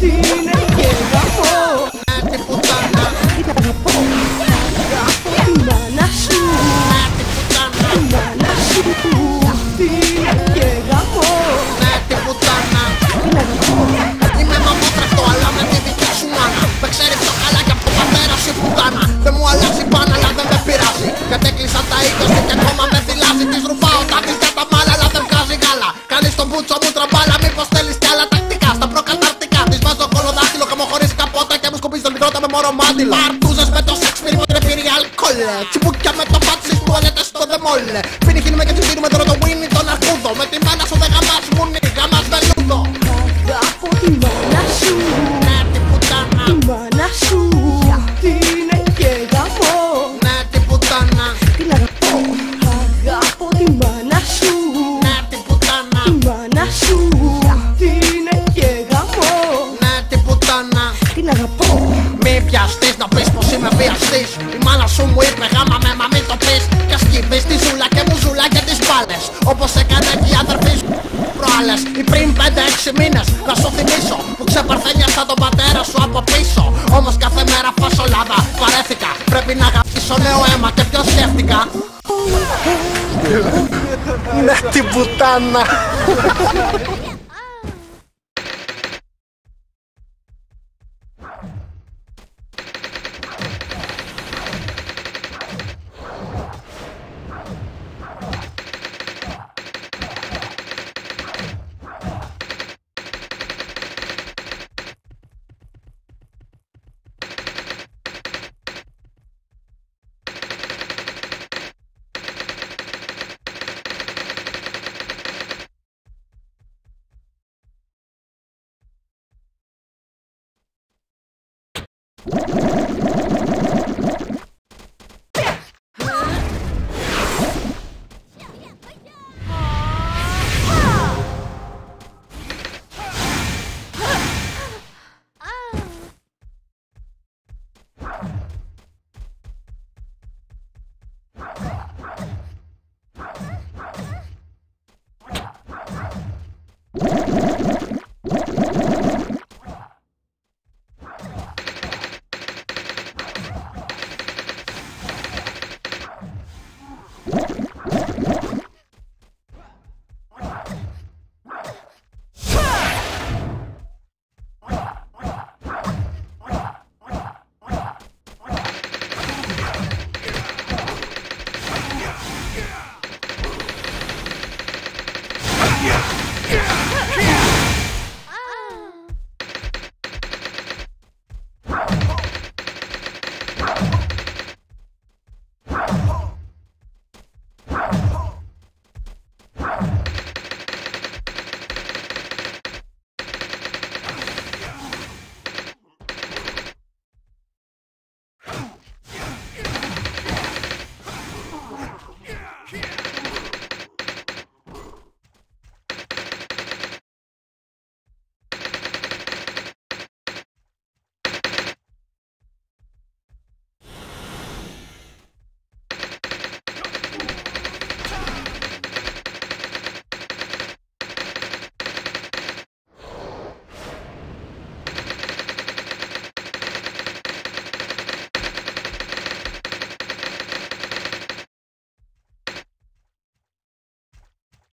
αυτή είναι και γαμώ. Ναι την πουτάνα, Την αγαπώ. Αγαπώ τη μάνα σου. ναι την πουτάνα, Τη μάνα σου. Αυτή είναι και γαμώ. ναι την πουτάνα. Την αγαπώ. Είμαι μαμότρευτο αλλά με τη δική σου μάνα. Με ξέρει πιο καλά κι από τον πατέρα σου η πουτάνα. Δεν μου αλλάζει πάνω αλλά δεν με πειράζει. Γιατί έκλεισαν τα 20 και ακόμα με θυλάζει. Της ρουφάω τα βυζιά τα μάλα αλλά δεν βγάζει γάλα. Κάνει τον μπούτσο μου τραμπάλα, μήπως θέλεις κι άλλα τακτικά. Στα προκαταρτικά της βάζω κολοδάχτυλο και μου χωρίζει καπότα και μου σκουπίζει τον μικρότα με μωρό μάντιλο. Παρτούζες με το σεξ πήρε ποτέ πήρε αλκοόλ. Τσιμπούκια με το πάτσι του όλετε στο δεμόλε. Πίνει χίνουμε και τσιμπήρουμε τώρα το Winnie τον αρκούδο. Με τη μάνα σου δεν γαμάς μουνί, γαμάς βελούδο. Αγαπώ τη μάνα σου. Ναι την πουτάνα, Τη μάνα σου. Αυτή είναι και γαμώ. ναι την πουτάνα, Την αγαπώ. Αγαπώ τη μάνα σου. ναι την πουτάνα, Τη μάνα σου. Αυτή είναι και γαμώ. ναι την πουτάνα. Την αγαπώ. Μη βιαστείς να πεις πως είμαι βιαστής. Η μάνα σου μου είπε γάμα με μα μην το πεις. Και ασκηδείς τη ζούλα και μου ζούλα και τις μπάλες. Όπως έκανε και η αδερφή σου προάλλες. Ή πριν 5-6 μήνες να σου θυμίσω που ξεπαρθένιασα τον πατέρα σου από πίσω. Όμως κάθε μέρα φασολάδα βαρέθηκα. Πρέπει να γαμίσω νέο αίμα και ποιο σκέφτηκα. Ναι την πουτάνα.